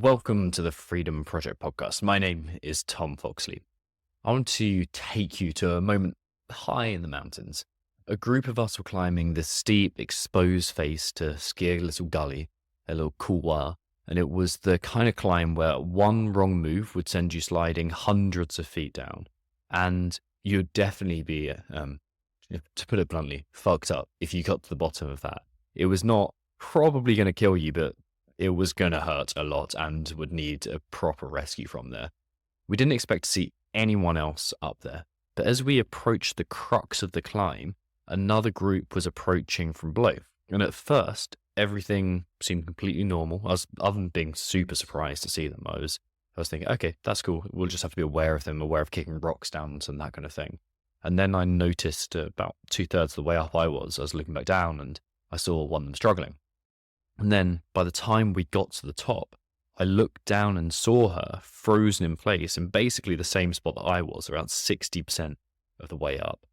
Welcome to the Freedom Project podcast. My name is Tom Foxley. I want to take you to a moment high in the mountains. A group of us were climbing this steep, exposed face to ski a little gully, a little couloir, and it was the kind of climb where one wrong move would send you sliding hundreds of feet down, and you'd definitely be, to put it bluntly, fucked up if you got to the bottom of that. It was not probably going to kill you, but it was going to hurt a lot and would need a proper rescue from there. We didn't expect to see anyone else up there, but as we approached the crux of the climb, another group was approaching from below. And at first, everything seemed completely normal. Other than being super surprised to see them, I was thinking, okay, that's cool. We'll just have to be aware of them, aware of kicking rocks down and that kind of thing. And then I noticed about 2/3 of the way up I was looking back down and I saw one of them struggling. And then by the time we got to the top, I looked down and saw her frozen in place in basically the same spot that I was, around 60% of the way up.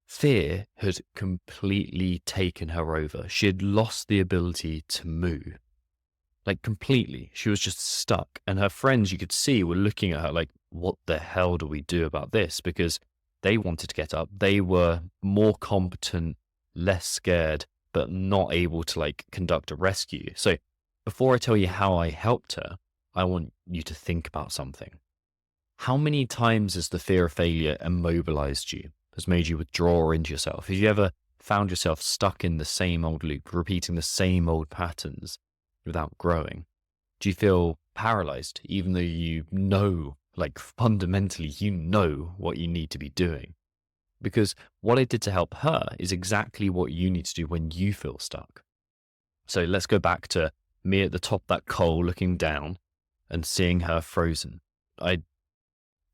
Fear had completely taken her over. She had lost the ability to move. Like completely. She was just stuck. And her friends, you could see, were looking at her like, what the hell do we do about this? Because they wanted to get up. They were more competent, less scared, but not able to conduct a rescue. So before I tell you how I helped her, I want you to think about something. How many times has the fear of failure immobilized you, has made you withdraw into yourself? Have you ever found yourself stuck in the same old loop, repeating the same old patterns without growing? Do you feel paralyzed, even though you know, fundamentally, you know what you need to be doing? Because what I did to help her is exactly what you need to do when you feel stuck. So let's go back to me at the top of that col looking down and seeing her frozen. I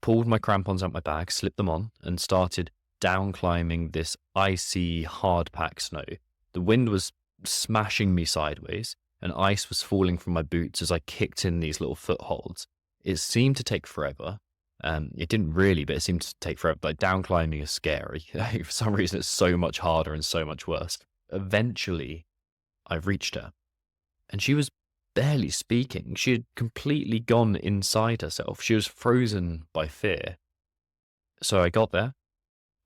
pulled my crampons out my bag, slipped them on, and started down climbing this icy, hard-packed snow. The wind was smashing me sideways, and ice was falling from my boots as I kicked in these little footholds. It seemed to take forever. It didn't really, but it seemed to take forever. Down climbing is scary. For some reason, it's so much harder and so much worse. Eventually, I reached her, and she was barely speaking. She had completely gone inside herself. She was frozen by fear. So I got there.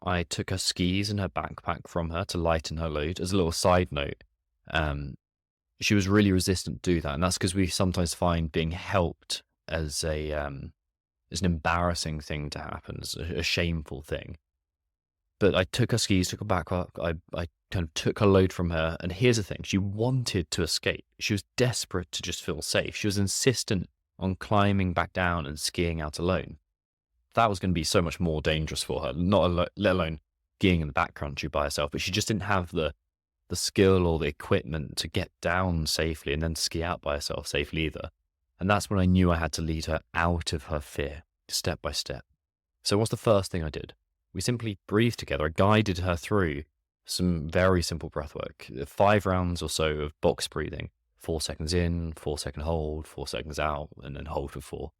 I took her skis and her backpack from her to lighten her load. As a little side note, she was really resistant to do that, and that's because we sometimes find being helped as an embarrassing thing to happen, as a shameful thing. But I took her skis, took her backpack, I kind of took her load from her, and here's the thing, she wanted to escape. She was desperate to just feel safe. She was insistent on climbing back down and skiing out alone. That was going to be so much more dangerous for her, let alone skiing in the backcountry by herself, but she just didn't have the skill or the equipment to get down safely and then ski out by herself safely either. And that's when I knew I had to lead her out of her fear, step by step. So what's the first thing I did? We simply breathed together. I guided her through some very simple breath work, 5 rounds or so of box breathing, 4 seconds in, 4 second hold, 4 seconds out, and then hold for 4.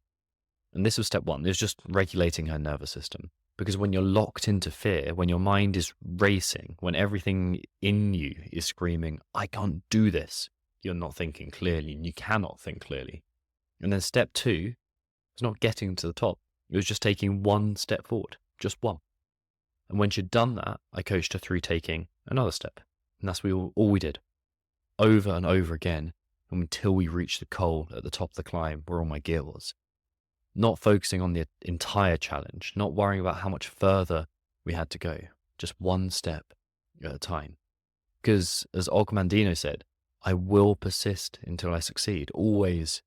And this was step 1. It was just regulating her nervous system. Because when you're locked into fear, when your mind is racing, when everything in you is screaming, I can't do this, you're not thinking clearly, and you cannot think clearly. And then step 2 was not getting to the top. It was just taking 1 step forward, just 1. And when she'd done that, I coached her through taking another step. And that's all we did, over and over again, until we reached the col at the top of the climb where all my gear was. Not focusing on the entire challenge, not worrying about how much further we had to go, just 1 step at a time. Because as Ogmandino said, I will persist until I succeed. Always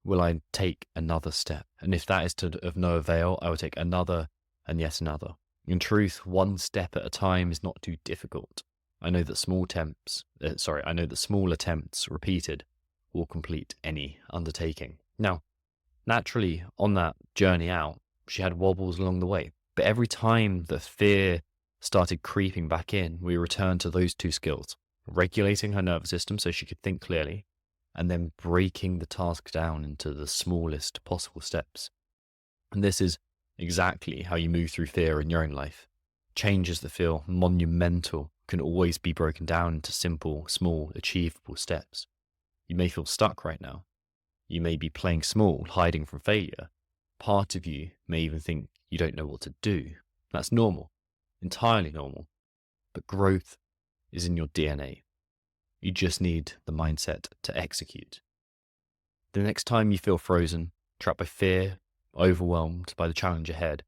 will I take another step. And if that is of no avail, I will take another and yet another. In truth, 1 step at a time is not too difficult. I know that small attempts repeated will complete any undertaking. Now, naturally, on that journey out, she had wobbles along the way. But every time the fear started creeping back in, we returned to those 2 skills, regulating her nervous system so she could think clearly, and then breaking the task down into the smallest possible steps. And this is exactly how you move through fear in your own life. Changes that feel monumental can always be broken down into simple, small, achievable steps. You may feel stuck right now, You may be playing small, hiding from failure. Part of you may even think you don't know what to do. That's normal, entirely normal. But growth is in your DNA. You just need the mindset to execute. The next time you feel frozen, trapped by fear, overwhelmed by the challenge ahead,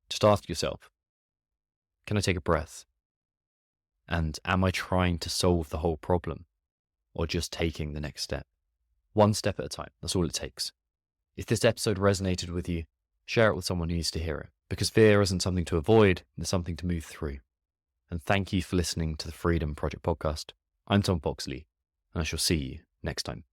just ask yourself, can I take a breath? And am I trying to solve the whole problem or just taking the next step? One step at a time. That's all it takes. If this episode resonated with you, share it with someone who needs to hear it, because fear isn't something to avoid, it's something to move through. And thank you for listening to the Freedom Project podcast. I'm Tom Foxley, and I shall see you next time.